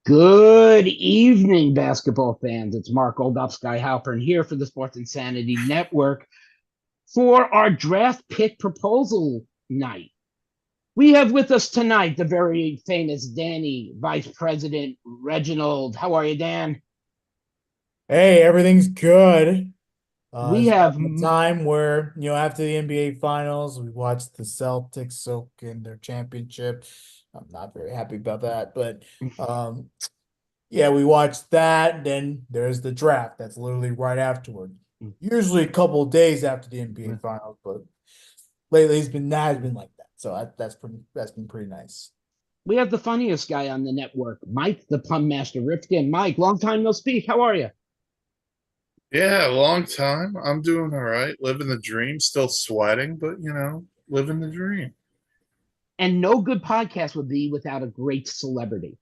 Good evening, basketball fans. It's Mark Oldop, Sky Halpern here for the Sports Insanity Network for our draft pick proposal night. We have with us tonight the very famous Danny, Vice President Reginald. How are you, Dan? Hey, everything's good. We It's have a time where, after the NBA Finals, we watched the Celtics soak in their championship. I'm not very happy about that, but um, yeah, we watched that. Then there's the draft. That's literally right afterward. Usually a couple of days after the NBA Finals, but lately it's been like that. So that's been pretty nice. we have the funniest guy on the network, Mike, the pun master Rifkin. Mike, long time no speak. How are you? Yeah, long time. I'm doing all right. Living the dream, still sweating, but living the dream. And no good podcast would be without a great celebrity.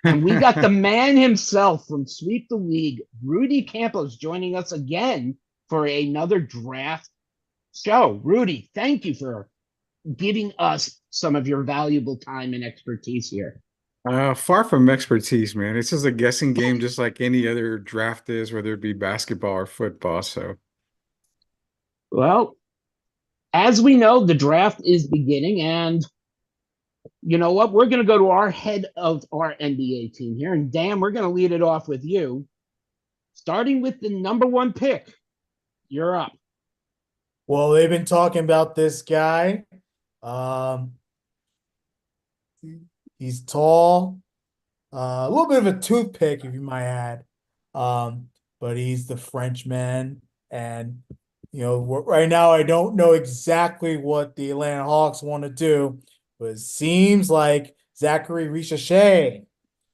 And we got the man himself from Sweep the League, Rudy Campos, joining us again for another draft show. Rudy, thank you for giving us some of your valuable time and expertise here. Far from expertise, man. It's just a guessing game, just like any other draft is, whether it be basketball or football. So, Well, as we know, the draft is beginning, and you know what? We're going to go to our head of our NBA team here. And Dan, we're going to lead it off with you, starting with the number one pick. You're up. Well, they've been talking about this guy. Um, he's tall, a little bit of a toothpick, if you might add. But he's the Frenchman, and right now I don't know exactly what the Atlanta Hawks want to do, but it seems like Zachary Richardson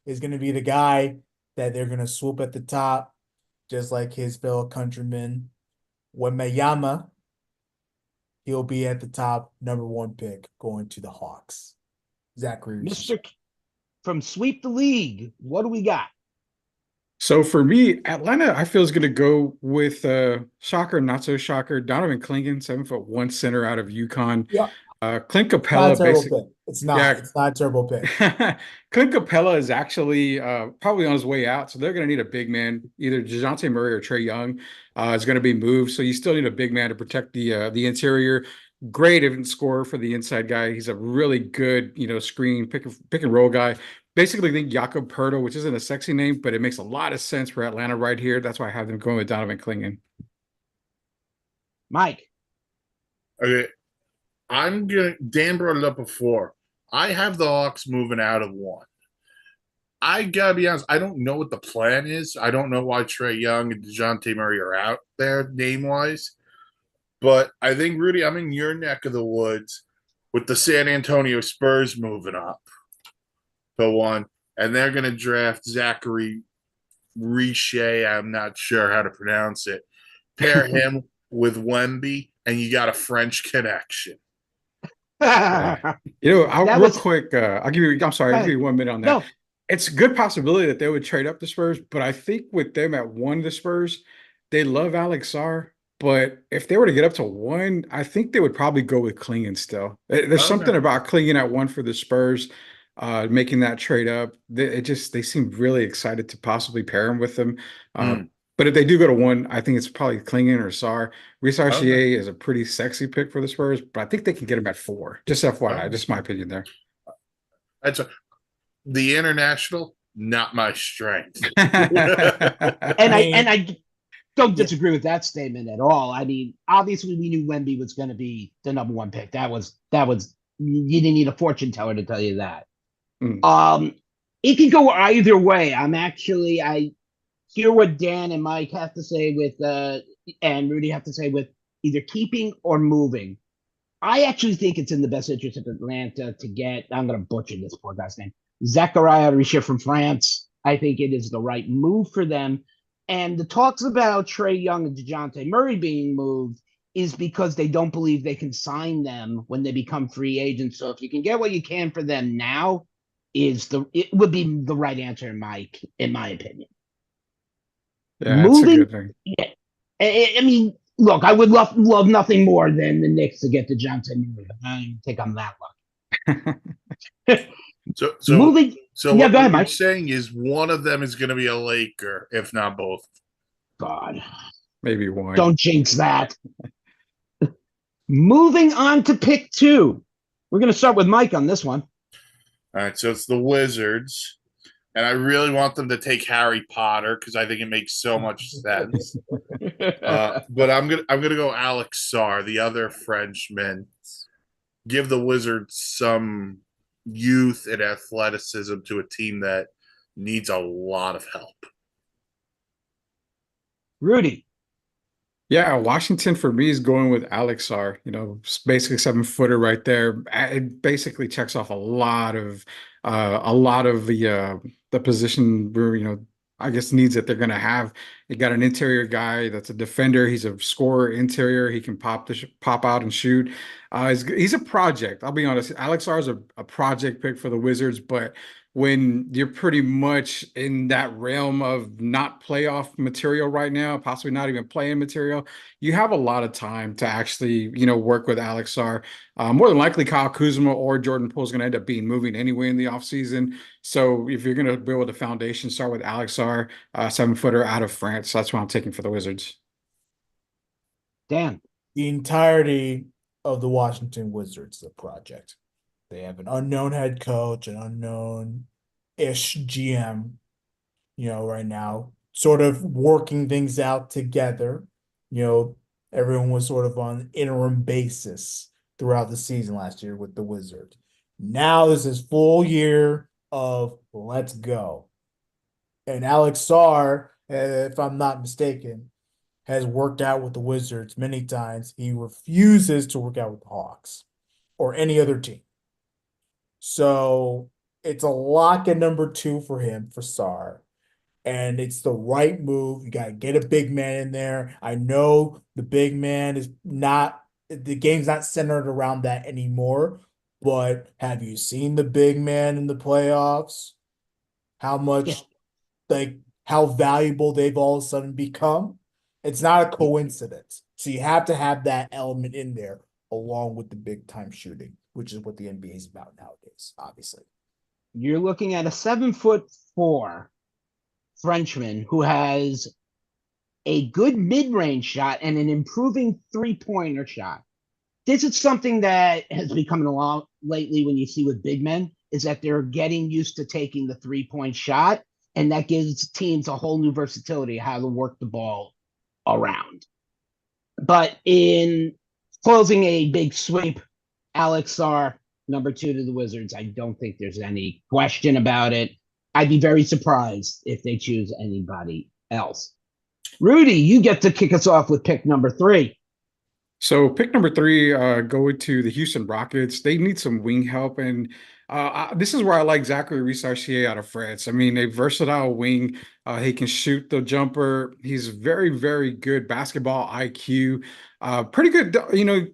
is going to be the guy that they're going to swoop at the top, just like his fellow countryman Wembanyama. He'll be at the top, number one pick, going to the Hawks. Zachary Richardson. Mr. From Sweep the League, what do we got? so for me, Atlanta, I feel is going to go with shocker, not so shocker, Donovan Clingan, 7'1" center out of UConn. Yeah, Clint not a Capella, terrible basically. pick. It's not. Yeah, It's not a terrible pick. Clint Capella is actually probably on his way out, so they're going to need a big man. Either DeJounte Murray or Trae Young is going to be moved, so you still need a big man to protect the interior. Great even scorer for the inside guy. He's a really good, screen pick and roll guy. Basically, think Jakob Poeltl, which isn't a sexy name, but it makes a lot of sense for Atlanta right here. That's why I have them going with Donovan Clingan. Mike. Okay, Dan brought it up before. I have the Hawks moving out of one. I gotta be honest, I don't know what the plan is. I don't know why Trae Young and DeJounte Murray are out there name wise. But I think, Rudy, I'm in your neck of the woods with the San Antonio Spurs moving up to one, and they're going to draft Zachary Riche. I'm not sure how to pronounce it. Pair him with Wemby, and you got a French connection. Yeah. Quick, I'll give you 1 minute on that. No. It's a good possibility that they would trade up the Spurs, but I think with them at one, the Spurs, they love Alex Sarr. But if they were to get up to one, I think they would probably go with Clingan still. There's something about Clingan at one for the Spurs, making that trade up. They seem really excited to possibly pair him with them. But if they do go to one, I think it's probably Clingan or Sarr. Reece Archier is a pretty sexy pick for the Spurs, but I think they can get him at 4. Just FYI, just my opinion there. The international, not my strength. I don't disagree with that statement at all. I mean, obviously we knew Wemby was going to be the number one pick. That was you didn't need a fortune teller to tell you that. It could go either way. I hear what Dan and Mike have to say with and Rudy have to say with either keeping or moving. I actually think it's in the best interest of Atlanta to get, I'm going to butcher this poor guy's name, Zachariah Richer from France. I think it is the right move for them. And the talks about Trae Young and DeJounte Murray being moved is because they don't believe they can sign them when they become free agents. So if you can get what you can for them now, it would be the right answer in my opinion. Yeah, that's a good thing. Yeah, I mean, look, I would love nothing more than the Knicks to get DeJounte Murray. I don't even think I'm that lucky. So So Yeah, what go ahead, you're Mike. saying is one of them is going to be a Laker, if not both. God, Maybe one. don't jinx that. Moving on to pick 2. We're going to start with Mike on this one. All right, so it's the Wizards, and I really want them to take Harry Potter because I think it makes so much sense. But I'm gonna go Alex Sarr, the other Frenchman. Give the Wizards some youth and athleticism to a team that needs a lot of help. Rudy. Yeah, Washington for me is going with Alex Sarr. Basically 7-footer right there. It basically checks off a lot of the position where I guess needs that they're going to have. You got an interior guy that's a defender. He's a scorer interior. He can pop out and shoot. He's a project. I'll be honest. Alex Sarr is a project pick for the Wizards, but when you're pretty much in that realm of not playoff material right now, possibly not even playing material, you have a lot of time to actually, work with Alex Sarr. More than likely, Kyle Kuzma or Jordan Poole is going to end up being moving anyway in the offseason. So if you're going to build a foundation, start with Alex Sarr, 7-footer out of France. That's what I'm taking for the Wizards. Dan. The entirety of the Washington Wizards, the project. They have an unknown head coach, an unknown-ish GM, right now, sort of working things out together. Everyone was sort of on an interim basis throughout the season last year with the Wizards. Now this is full year of let's go. And Alex Sarr, if I'm not mistaken, has worked out with the Wizards many times. He refuses to work out with the Hawks or any other team. So it's a lock at number 2 for him, for Sarr. And it's the right move. You got to get a big man in there. I know the big man is not, the game's not centered around that anymore. But have you seen the big man in the playoffs? How much, how valuable they've all of a sudden become? It's not a coincidence. So you have to have that element in there along with the big time shooting, which is what the NBA is about nowadays, obviously. You're looking at a 7'4" Frenchman who has a good mid-range shot and an improving three-pointer shot. This is something that has been coming along lately when you see with big men, is that they're getting used to taking the three-point shot, and that gives teams a whole new versatility of how to work the ball around. But in closing a big sweep, Alex Sarr, number 2 to the Wizards. I don't think there's any question about it. I'd be very surprised if they choose anybody else. Rudy, you get to kick us off with pick number 3. So pick number 3, going to the Houston Rockets. They need some wing help, and this is where I like Zachary Risacher out of France. I mean, a versatile wing. He can shoot the jumper. He's very, very good basketball IQ. Pretty good,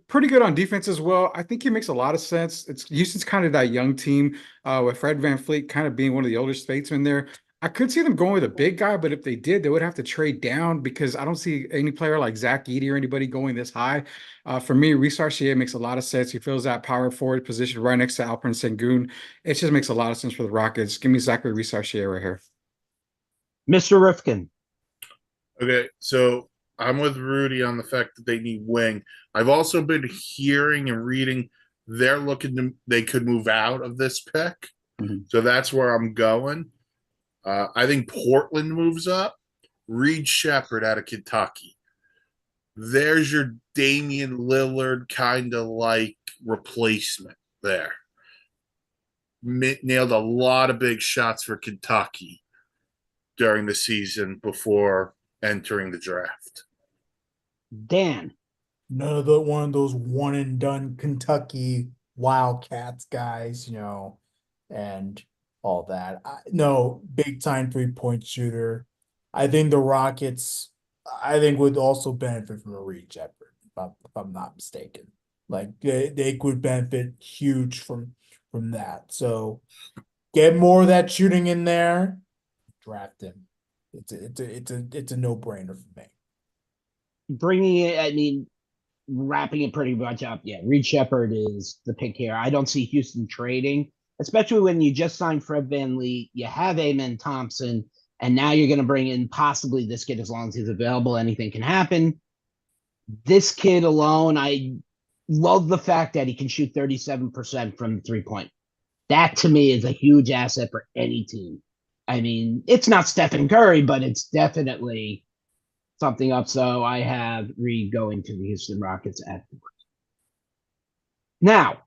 pretty good on defense as well. I think he makes a lot of sense. Houston's kind of that young team with Fred VanVleet kind of being one of the older statesmen there. I could see them going with a big guy, but if they did, they would have to trade down because I don't see any player like Zach Edey or anybody going this high. For me, Risacher makes a lot of sense. He fills that power forward position right next to Alperen Sengun. It just makes a lot of sense for the Rockets. Give me Zachary Risacher right here. Mr. Rifkin. Okay, so I'm with Rudy on the fact that they need wing. I've also been hearing and reading they could move out of this pick. Mm-hmm. So that's where I'm going. I think Portland moves up. Reed Sheppard out of Kentucky. There's your Damian Lillard kind of like replacement there. Nailed a lot of big shots for Kentucky during the season before entering the draft. Dan. None of one of those one and done Kentucky Wildcats guys, and all that. No, big time 3-point shooter. I think the Rockets, would also benefit from a Reed Sheppard, if I'm not mistaken. Like they could benefit huge from that. So get more of that shooting in there, draft him. It's a no-brainer for me. Bringing it, wrapping it pretty much up. Yeah, Reed Sheppard is the pick here. I don't see Houston trading especially when you just signed Fred VanVleet, you have Amen Thompson, and now you're going to bring in possibly this kid as long as he's available. Anything can happen. This kid alone, I love the fact that he can shoot 37% from 3-point. That to me is a huge asset for any team. I mean, it's not Stephen Curry, but it's definitely something up. So I have Reed going to the Houston Rockets at 4. Now,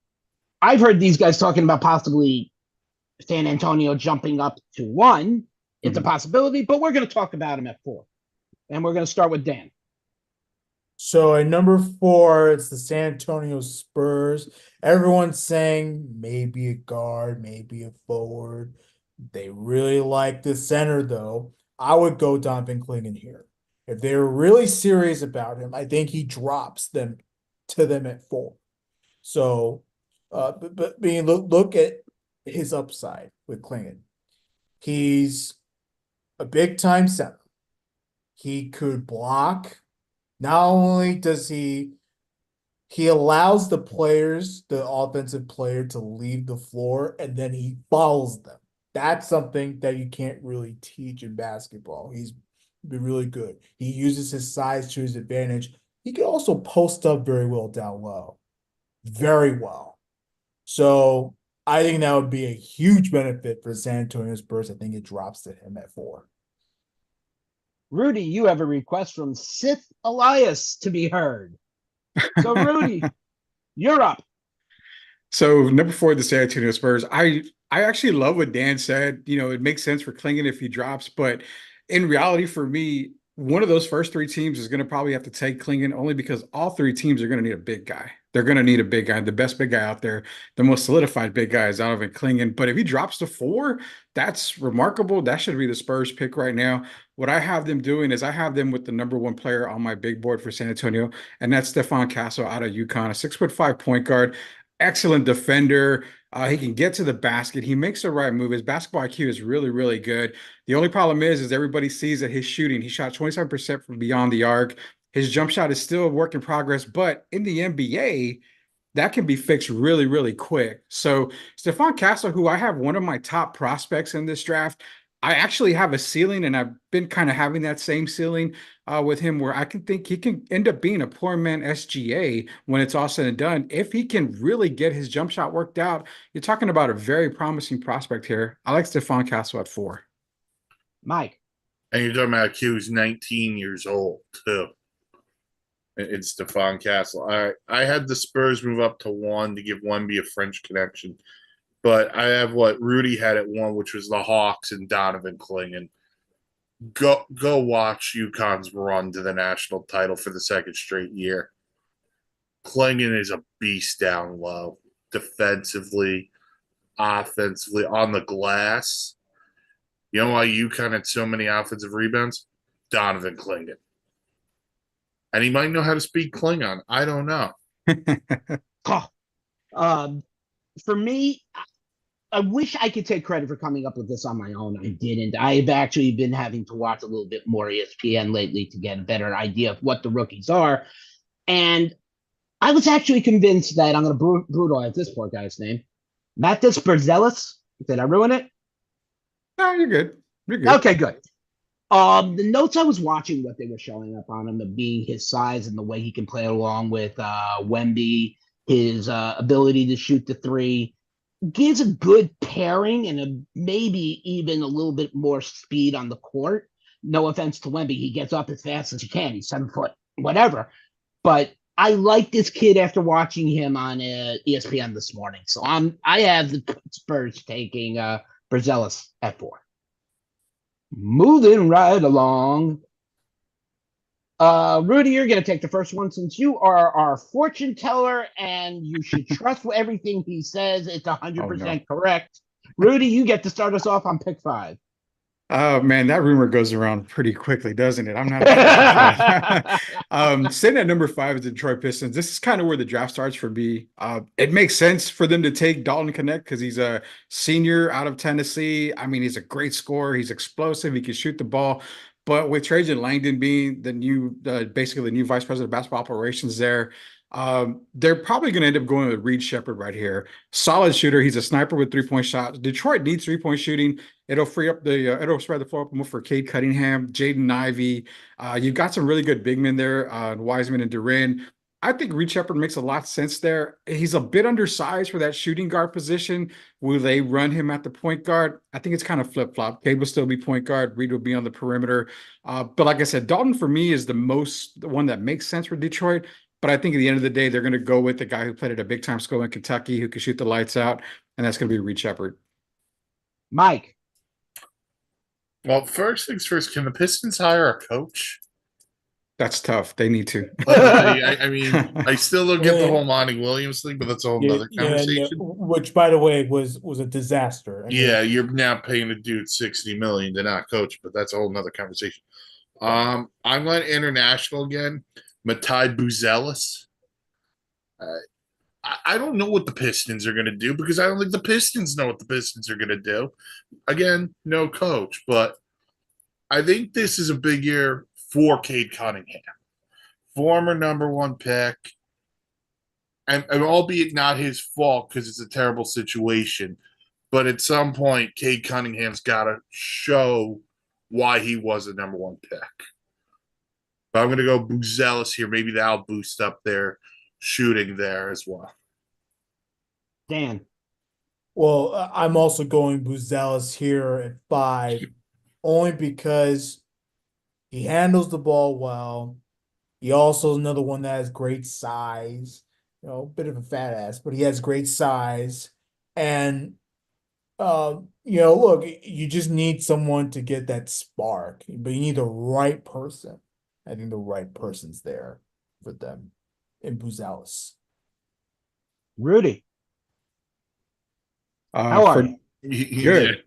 I've heard these guys talking about possibly San Antonio jumping up to 1. It's a possibility, but we're going to talk about him at 4. And we're going to start with Dan. So at number 4, it's the San Antonio Spurs. Everyone's saying maybe a guard, maybe a forward. They really like the center, though. I would go Donovan Clingan here. If they're really serious about him, I think he drops them to them at 4. So, but being look at his upside with Clingan. He's a big time center. He could block. Not only does he allows the players, the offensive player, to leave the floor, and then he follows them. That's something that you can't really teach in basketball. He's been really good. He uses his size to his advantage. He can also post up very well down low. Very well. So I think that would be a huge benefit for San Antonio Spurs. I think it drops to him at 4. Rudy, you have a request from Sith Elias to be heard. So, Rudy, you're up. So number 4, the San Antonio Spurs. I actually love what Dan said. You know, it makes sense for Clingan if he drops, but in reality, for me, one of those first 3 teams is going to probably have to take Clingan only because all 3 teams are going to need a big guy. They're going to need a big guy. The best big guy out there, the most solidified big guy is Donovan Clingan. But if he drops to 4, that's remarkable. That should be the Spurs pick right now. What I have them doing is I have them with the number 1 player on my big board for San Antonio, and that's Stephon Castle out of UConn, a 6'5" point guard. Excellent defender. He can get to the basket. He makes the right move. His basketball IQ is really, really good. The only problem is everybody sees that his shooting. He shot 27% from beyond the arc. His jump shot is still a work in progress, but in the NBA, that can be fixed really, really quick. So Stephon Castle, who I have one of my top prospects in this draft, I actually have a ceiling, and I've been kind of having that same ceiling with him where I can think he can end up being a poor man SGA when it's all said and done. If he can really get his jump shot worked out, you're talking about a very promising prospect here. I like Stephon Castle at 4. Mike. And you're talking about Q, who's 19 years old, too. It's Stephon Castle. All right. I had the Spurs move up to 1 to give Wemby a French connection. But I have what Rudy had at 1, which was the Hawks and Donovan Clingan. Go watch UConn's run to the national title for the 2nd straight year. Clingan is a beast down low, defensively, offensively, on the glass. You know why UConn had so many offensive rebounds? Donovan Clingan. And he might know how to speak Klingon. I don't know. For me, I wish I could take credit for coming up with this on my own. I didn't. I've actually been having to watch a little bit more ESPN lately to get a better idea of what the rookies are. And I was actually convinced that I'm going to brutalize this poor guy's name. Matas Berzelis. Did I ruin it? No, you're good. You're good. Okay, good. The notes I was watching, what they were showing up on him, of being his size and the way he can play along with Wemby, his ability to shoot the 3, gives a good pairing and maybe even a little bit more speed on the court. No offense to Wemby, he gets up as fast as he can. He's 7 foot, whatever. But I like this kid after watching him on ESPN this morning. So I have the Spurs taking Berzelis at 4. Moving right along. Rudy, you're going to take the first one since you are our fortune teller and you should trust everything he says. It's 100% correct. Rudy, you get to start us off on pick 5. Oh, man, that rumor goes around pretty quickly, doesn't it? I'm not sitting at number 5 is the Detroit Pistons. This is kind of where the draft starts for me. It makes sense for them to take Dalton Knecht because he's a senior out of Tennessee. I mean, he's a great scorer. He's explosive. He can shoot the ball. But with Trajan Langdon being the new, basically the new vice president of basketball operations there, They're probably going to end up going with Reed Shepard right here. Solid shooter. He's a sniper with 3-point shots. Detroit needs 3-point shooting. It'll free up it'll spread the floor up more for Cade Cunningham, Jaden Ivey. You've got some really good big men there, Wiseman and Duren. I think Reed Shepard makes a lot of sense there. He's a bit undersized for that shooting guard position. Will they run him at the point guard? I think it's kind of flip-flop. Cade will still be point guard. Reed will be on the perimeter. But like I said, Dalton for me is the one that makes sense for Detroit. But I think at the end of the day, they're going to go with the guy who played at a big-time school in Kentucky who can shoot the lights out, and that's going to be Reed Shepard. Mike. Well, first things first, can the Pistons hire a coach? That's tough. They need to. I mean, I still don't get the whole Monty Williams thing, but that's a whole other conversation. Which, by the way, was a disaster. Yeah, you're now paying a dude $60 million to not coach, but that's a whole other conversation. I'm going international again. Matai Buzelis. I don't know what the Pistons are going to do because I don't think the Pistons know what the Pistons are going to do. Again, no coach, but I think this is a big year for Cade Cunningham, former #1 pick, and albeit not his fault because it's a terrible situation, but at some point, Cade Cunningham's got to show why he was a #1 pick. But I'm going to go Buzelis here. Maybe that'll boost up their shooting there as well. Dan. Well, I'm also going Buzelis here at 5, only because he handles the ball well. He also is another one that has great size. A bit of a fat ass, but he has great size. And look, you just need someone to get that spark, but you need the right person. I think the right person's there for them in Buzelis. Rudy. How are you? Good.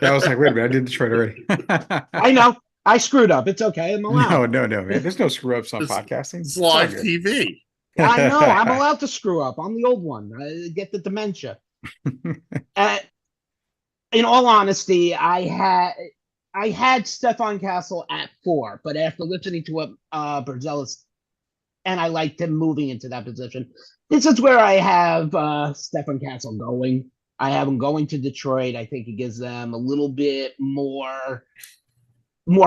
I was like, wait a minute, I did Detroit already. I know. I screwed up. It's okay. I'm allowed. No, man. There's no screw ups on podcasting. It's live TV. I know. I'm allowed to screw up. I'm the old one. I get the dementia. In all honesty, I had Stefan Castle at 4, but after listening to what Buzelis, and I liked him moving into that position, this is where I have Stefan Castle going. I have him going to Detroit. I think it gives them a little bit more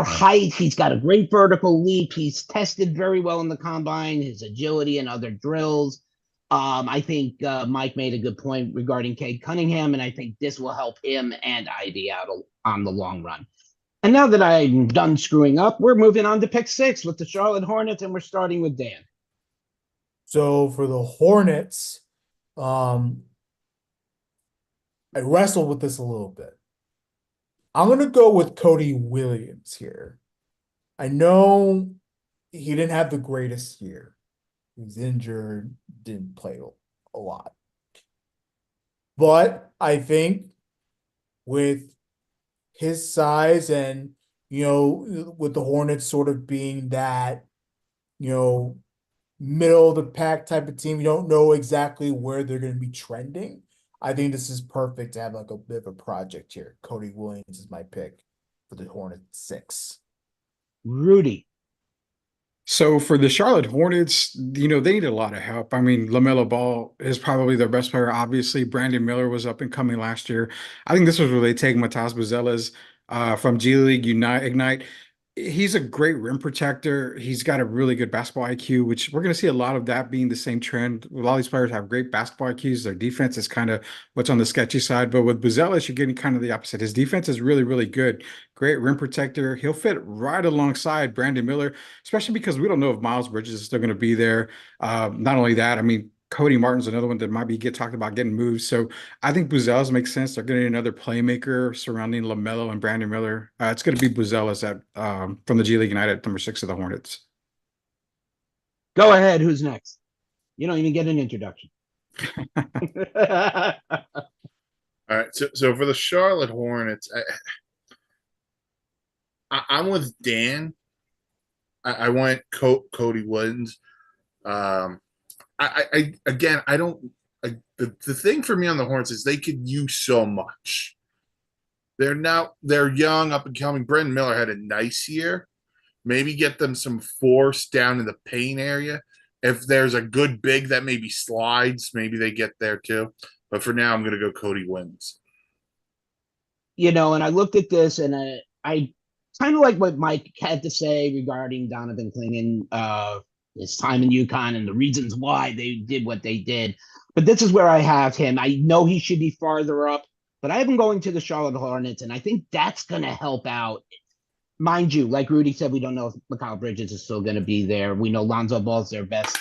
height. He's got a great vertical leap. He's tested very well in the combine, his agility and other drills. I think Mike made a good point regarding Cade Cunningham, and I think this will help him and Ivy out on the long run. And now that I'm done screwing up, we're moving on to pick 6 with the Charlotte Hornets, and we're starting with Dan. So for the Hornets, I wrestled with this a little bit. I'm going to go with Cody Williams here. I know he didn't have the greatest year. He was injured, didn't play a lot. But I think with his size and, with the Hornets sort of being that, middle of the pack type of team, you don't know exactly where they're going to be trending. I think this is perfect to have like a bit of a project here. Cody Williams is my pick for the Hornets 6. Rudy. So for the Charlotte Hornets, they need a lot of help. I mean, LaMelo Ball is probably their best player. Obviously, Brandon Miller was up and coming last year. I think this was where they take Matas Buzelis from G League Ignite. He's a great rim protector. He's got a really good basketball IQ, which we're going to see a lot of that being the same trend. A lot of these players have great basketball IQs. Their defense is kind of what's on the sketchy side. But with Buzelis, you're getting kind of the opposite. His defense is really, really good. Great rim protector. He'll fit right alongside Brandon Miller, especially because we don't know if Miles Bridges is still going to be there. Not only that, I mean, Cody Martin's another one that might be talked about getting moved. So I think Buzelis makes sense. They're getting another playmaker surrounding LaMelo and Brandon Miller. It's going to be Buzelis from the G League United at number 6 of the Hornets. Go ahead. Who's next? You don't even get an introduction. All right. So for the Charlotte Hornets, I'm with Dan. I went Cody Williams. The thing for me on the Hornets is they could use so much. They're young, up and coming. Brandon Miller had a nice year. Maybe get them some force down in the paint area. If there's a good big that maybe slides, maybe they get there too. But for now, I'm going to go Cody Williams. And I looked at this and I kind of like what Mike had to say regarding Donovan Clingan, his time in UConn and the reasons why they did what they did. But this is where I have him. I know he should be farther up, but I have him going to the Charlotte Hornets, and I think that's going to help out. Mind you, like Rudy said, we don't know if Mikal Bridges is still going to be there. We know Lonzo Ball's their best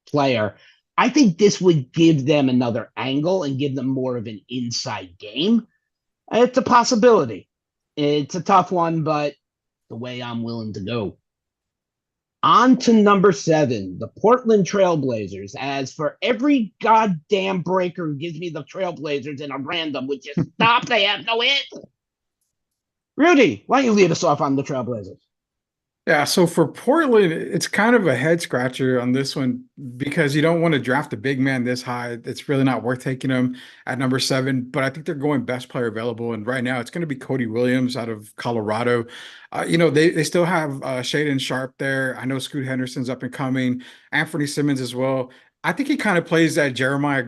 player. I think this would give them another angle and give them more of an inside game. It's a possibility. It's a tough one, but the way I'm willing to go. On to number 7, the Portland Trailblazers. As for every goddamn breaker who gives me the Trailblazers in a random, would you stop? They have no hit. Rudy, why don't you lead us off on the Trailblazers? Yeah, so for Portland, it's kind of a head scratcher on this one because you don't want to draft a big man this high. It's really not worth taking him at number 7, but I think they're going best player available. And right now it's going to be Cody Williams out of Colorado. They still have Shaedon Sharpe there. I know Scoot Henderson's up and coming, Anthony Simmons as well. I think he kind of plays that Jeremy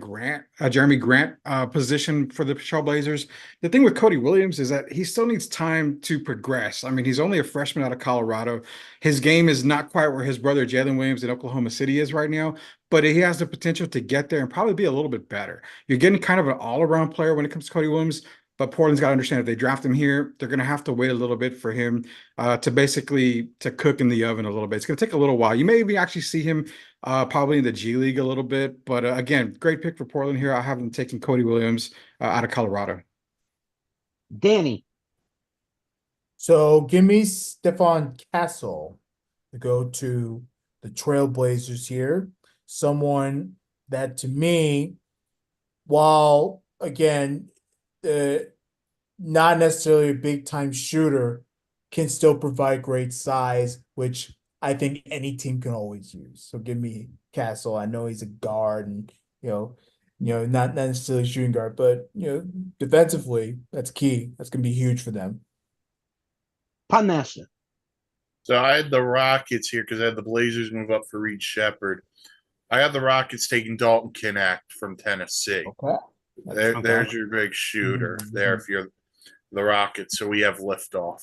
Grant position for the Trailblazers. The thing with Cody Williams is that he still needs time to progress. I mean, he's only a freshman out of Colorado. His game is not quite where his brother Jalen Williams in Oklahoma City is right now, but he has the potential to get there and probably be a little bit better. You're getting kind of an all-around player when it comes to Cody Williams, but Portland's got to understand if they draft him here, they're going to have to wait a little bit for him to cook in the oven a little bit. It's going to take a little while. You may even actually see him probably in the G League a little bit. But again, great pick for Portland here. I have them taking Cody Williams out of Colorado. Danny. So give me Stephon Castle to go to the Trailblazers here. Someone that to me, while again, not necessarily a big time shooter, can still provide great size, which I think any team can always use. So give me Castle. I know he's a guard and not necessarily shooting guard, but defensively, that's key. That's gonna be huge for them. Pun Master. So I had the Rockets here because I had the Blazers move up for Reed Shepherd. I have the Rockets taking Dalton Knecht from Tennessee. Okay. There's your big shooter there if you're the Rockets. So we have liftoff.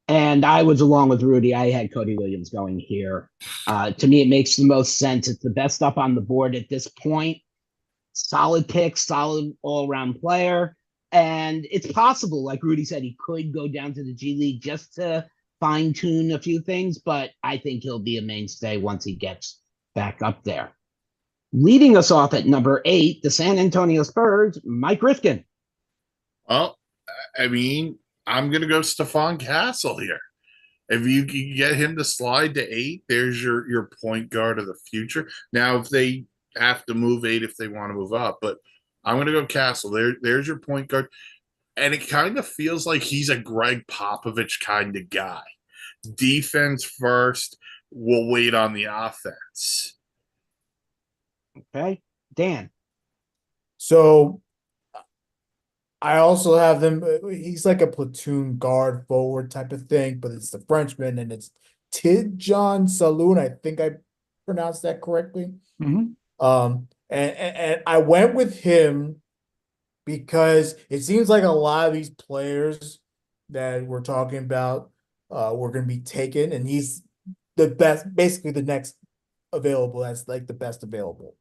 And I was along with Rudy. I had Cody Williams going here. To me, it makes the most sense. It's the best up on the board at this point. Solid pick, solid all-around player. And it's possible, like Rudy said, he could go down to the G League just to fine-tune a few things, but I think he'll be a mainstay once he gets back up there. Leading us off at number 8, the San Antonio Spurs, Mike Rifkin. Well, I mean, I'm going to go Stephon Castle here. If you can get him to slide to 8, there's your point guard of the future. Now, if they have to move 8 if they want to move up, but I'm going to go Castle. There's your point guard. And it kind of feels like he's a Greg Popovich kind of guy. Defense first, we'll wait on the offense. Okay. Dan. So I also have them. He's like a platoon guard forward type of thing, but it's the Frenchman and it's Tidjane Saloon. I think I pronounced that correctly. Mm-hmm. And I went with him because it seems like a lot of these players that we're talking about were going to be taken, and he's the best, basically the next available. That's like the best available.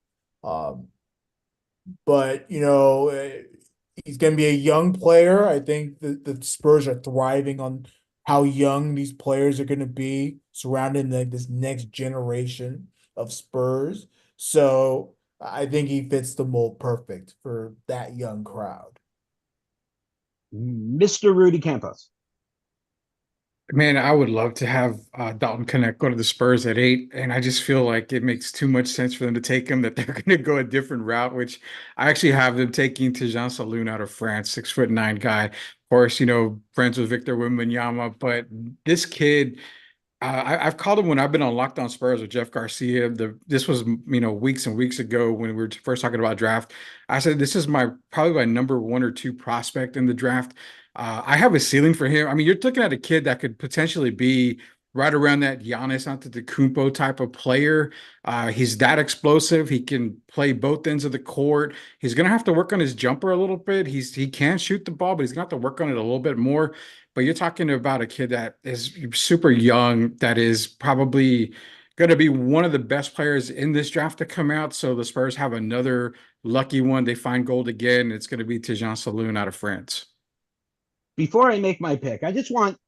But he's going to be a young player. I think the Spurs are thriving on how young these players are going to be, surrounding this next generation of Spurs. So I think he fits the mold perfect for that young crowd. Mr. Rudy Campos. Man, I would love to have Dalton Knecht go to the Spurs at 8, and I just feel like it makes too much sense for them to take him, that they're going to go a different route, which I actually have them taking Tidjane Saloon out of France, 6'9" guy. Of course, friends with Victor Wembanyama, but this kid, I've called him when I've been on Locked On Spurs with Jeff Garcia. This was weeks and weeks ago when we were first talking about draft. I said this is probably my number 1 or 2 prospect in the draft. I have a ceiling for him. I mean, you're looking at a kid that could potentially be right around that Giannis Antetokounmpo type of player. He's that explosive. He can play both ends of the court. He's gonna have to work on his jumper a little bit. He can shoot the ball, but he's gonna have to work on it a little bit more. But you're talking about a kid that is super young, that is probably going to be one of the best players in this draft to come out. So the Spurs have another lucky one. They find gold again. It's going to be Tijan Saloon out of France. Before I make my pick, I just want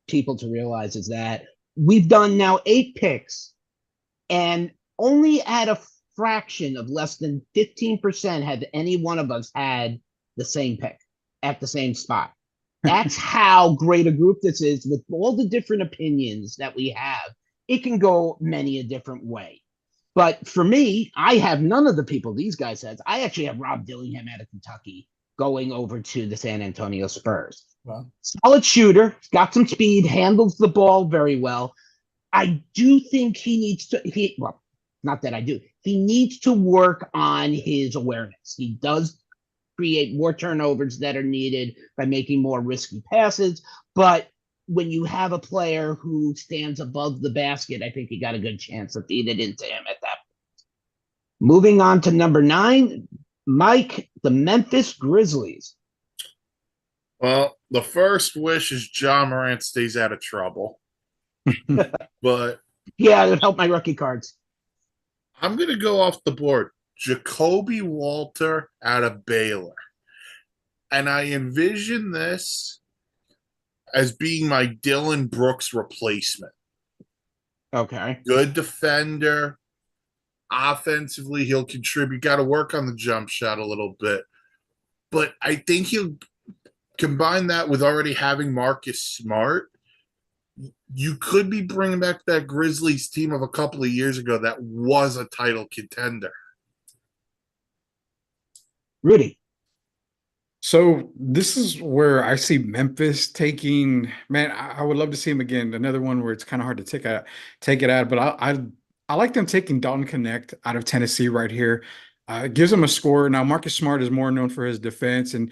people to realize is that we've done now 8 picks, and only at a fraction of less than 15% have any one of us had the same pick at the same spot. That's how great a group this is. With all the different opinions that we have, it can go many a different way. But for me, I have none of the people these guys had. I actually have Rob Dillingham out of Kentucky going over to the San Antonio Spurs. Wow. Solid shooter, got some speed, handles the ball very well. I do think he needs to, well, not that I do, he needs to work on his awareness. He does create more turnovers that are needed by making more risky passes. But when you have a player who stands above the basket, I think you got a good chance to feed it into him at that point. Moving on to number 9, Mike, the Memphis Grizzlies. Well, the first wish is Ja Morant stays out of trouble. But yeah, it helped my rookie cards. I'm going to go off the board. Jacoby Walter out of Baylor. And I envision this as being my Dylan Brooks replacement. Okay. Good defender. Offensively, he'll contribute. Got to work on the jump shot a little bit. But I think he'll combine that with already having Marcus Smart. You could be bringing back that Grizzlies team of a couple of years ago that was a title contender. Rudy. So this is where I see Memphis taking, man, I would love to see him again. Another one where it's kind of hard to take it out, but I like them taking Dalton Knecht out of Tennessee right here. It gives them a score. Now, Marcus Smart is more known for his defense, and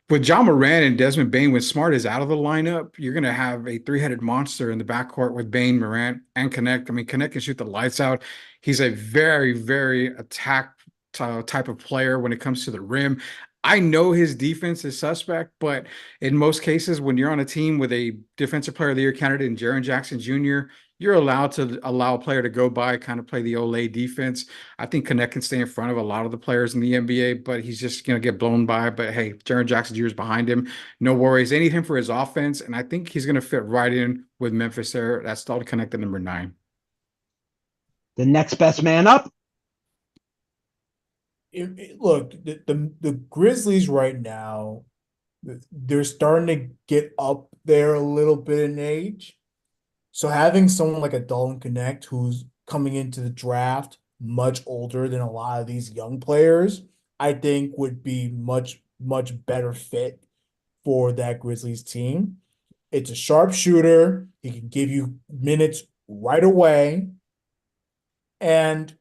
with Ja Morant and Desmond Bane, when Smart is out of the lineup, you're going to have a 3-headed monster in the backcourt with Bane, Morant, and Knecht. I mean, Knecht can shoot the lights out. He's a very, very attack type of player when it comes to the rim. I know his defense is suspect, but in most cases, when you're on a team with a defensive player of the year candidate in Jaren Jackson Jr., you're allowed to allow a player to go by, kind of play the Olay defense. I think Knecht can stay in front of a lot of the players in the NBA, but he's just going to get blown by. But hey, Jaren Jackson Jr. is behind him. No worries. They need him for his offense, and I think he's going to fit right in with Memphis there. That's Dalton Knecht at number 9. The next best man up. Look, the Grizzlies right now, they're starting to get up there a little bit in age. So having someone like a Dalton Knecht who's coming into the draft much older than a lot of these young players, I think would be much, much better fit for that Grizzlies team. It's a sharp shooter. He can give you minutes right away. And,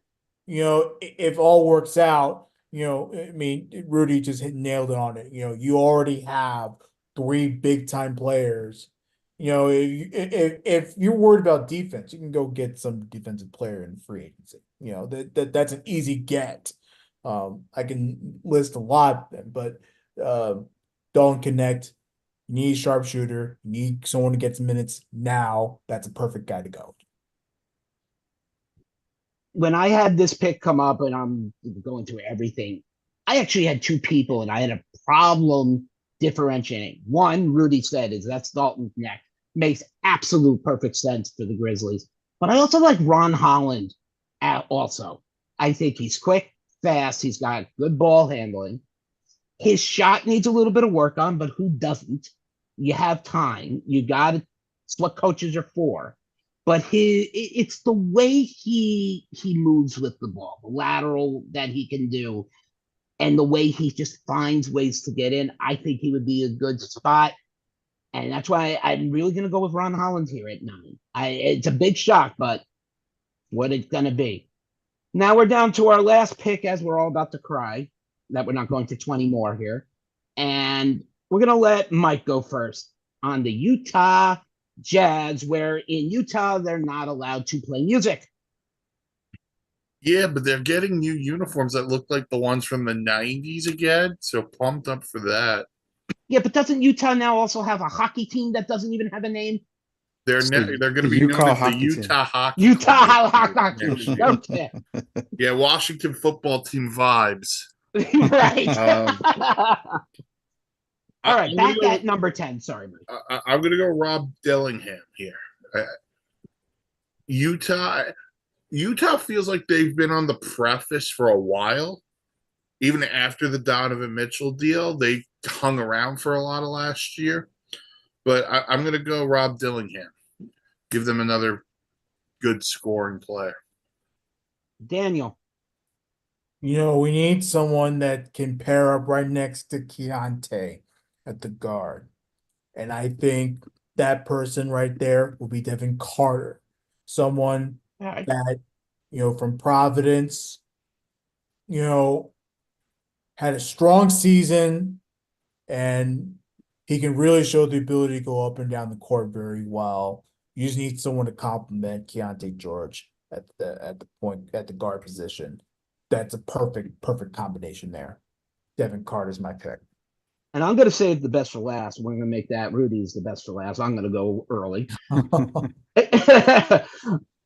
if all works out, I mean, Rudy just nailed it on it. You already have 3 big-time players. If you're worried about defense, you can go get some defensive player in free agency. That's an easy get. I can list a lot, but Dalton Knecht, you need a sharpshooter, you need someone to get some minutes now. That's a perfect guy to go. When I had this pick come up, and I'm going through everything, I actually had 2 people, and I had a problem differentiating. One, Rudy said, is that's Dalton Knecht. Makes absolute perfect sense for the Grizzlies. But I also like Ron Holland also. I think he's quick, fast. He's got good ball handling. His shot needs a little bit of work on, but who doesn't? You have time. You got it. It's what coaches are for. But it's the way he moves with the ball, the lateral that he can do, and the way he just finds ways to get in. I think he would be a good spot. And that's why I'm really going to go with Ron Holland here at 9. It's a big shock, but what it's going to be. Now we're down to our last pick as we're all about to cry that we're not going to 20 more here. And we're going to let Mike go first on the Utah Jazz, where in Utah they're not allowed to play music. Yeah, but they're getting new uniforms that look like the ones from the 90s again. So pumped up for that. Yeah, but doesn't Utah now also have a hockey team that doesn't even have a name? They're they're going to be known UConn as the hockey team. Utah Hockey Utah Club hockey next team. year. Okay. Yeah, Washington football team vibes. Right. All right, I'm back gonna at number 10. Sorry, Mike. I'm going to go Rob Dillingham here. Utah feels like they've been on the preface for a while. Even after the Donovan Mitchell deal, they hung around for a lot of last year. But I'm going to go Rob Dillingham. Give them another good scoring player. Daniel. We need someone that can pair up right next to Keontae at the guard. And I think that person right there will be Devin Carter. Someone that, from Providence, had a strong season, and he can really show the ability to go up and down the court very well. You just need someone to complement Keontae George at the guard position. That's a perfect combination there. Devin Carter's my pick. And I'm going to save the best for last. We're going to make that Rudy's the best for last. I'm going to go early. The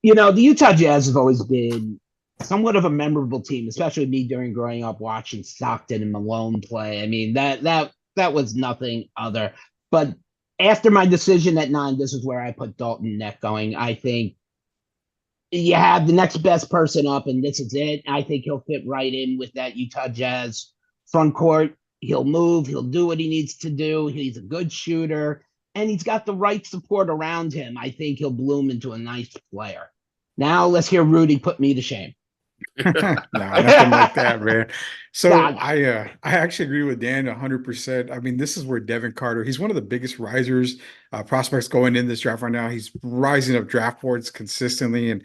Utah Jazz have always been somewhat of a memorable team, especially me during growing up watching Stockton and Malone play. I mean, that was nothing other. But after my decision at 9, this is where I put Dalton Neck going. I think you have the next best person up, and this is it. I think he'll fit right in with that Utah Jazz front court. He'll move. He'll do what he needs to do. He's a good shooter, and he's got the right support around him. I think he'll bloom into a nice player. Now let's hear Rudy put me to shame. No, nothing like that, man. So I actually agree with Dan 100%. I mean, this is where Devin Carter, he's one of the biggest risers, prospects going in this draft right now. He's rising up draft boards consistently, and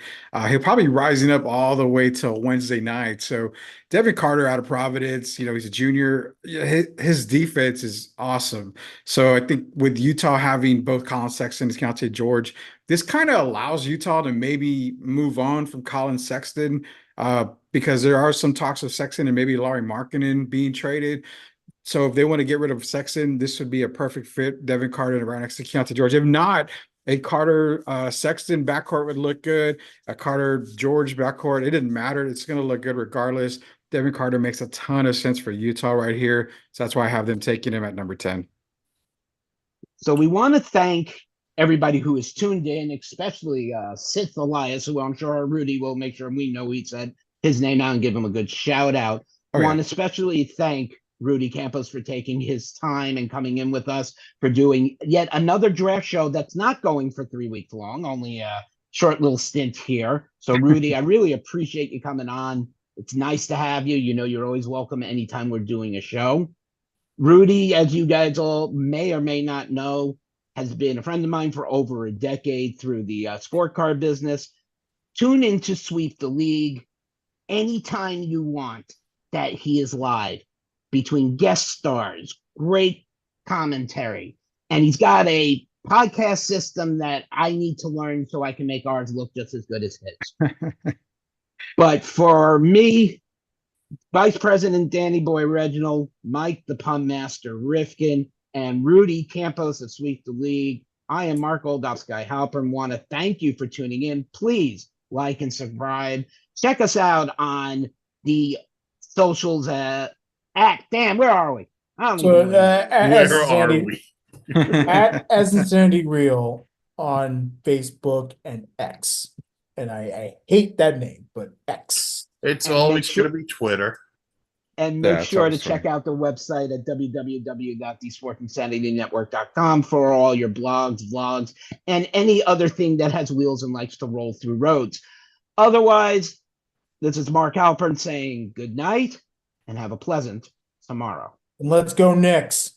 he'll probably rising up all the way till Wednesday night. So Devin Carter out of Providence, he's a junior. His defense is awesome. So I think with Utah having both Colin Sexton and Keontae George, this kind of allows Utah to maybe move on from Colin Sexton, because there are some talks of Sexton and maybe Lauri Markkanen being traded. So if they want to get rid of Sexton, this would be a perfect fit. Devin Carter right next to Keontae George. If not, a Carter Sexton backcourt would look good. A Carter George backcourt, it didn't matter. It's going to look good regardless. Devin Carter makes a ton of sense for Utah right here. So that's why I have them taking him at number 10. So we want to thank everybody who is tuned in, especially Sith Elias, who I'm sure Rudy will make sure we know he said his name out and give him a good shout out. I want to especially thank Rudy Campos for taking his time and coming in with us for doing yet another draft show that's not going for 3 weeks long, only a short little stint here. So Rudy, I really appreciate you coming on. It's nice to have you. You're always welcome anytime we're doing a show. Rudy, as you guys all may or may not know, has been a friend of mine for over a decade through the sport car business. Tune in to Sweep the League anytime you want that he is live, between guest stars, great commentary. And he's got a podcast system that I need to learn so I can make ours look just as good as his. But for me, Vice President Danny Boy Reginald, Mike the Pun Master Rifkin, and Rudy Campos of Sweep the League, I am Mark Oldovsky Halpern. Want to thank you for tuning in. Please like and subscribe. Check us out on the socials where are we? At Insanity Real on Facebook and X. And I hate that name, but X. It's always going to be Twitter. And make sure to check out the website at www.thesportsinsanitynetwork.com for all your blogs, vlogs, and any other thing that has wheels and likes to roll through roads. Otherwise, this is Mark Halpern saying good night and have a pleasant tomorrow. And let's go Knicks.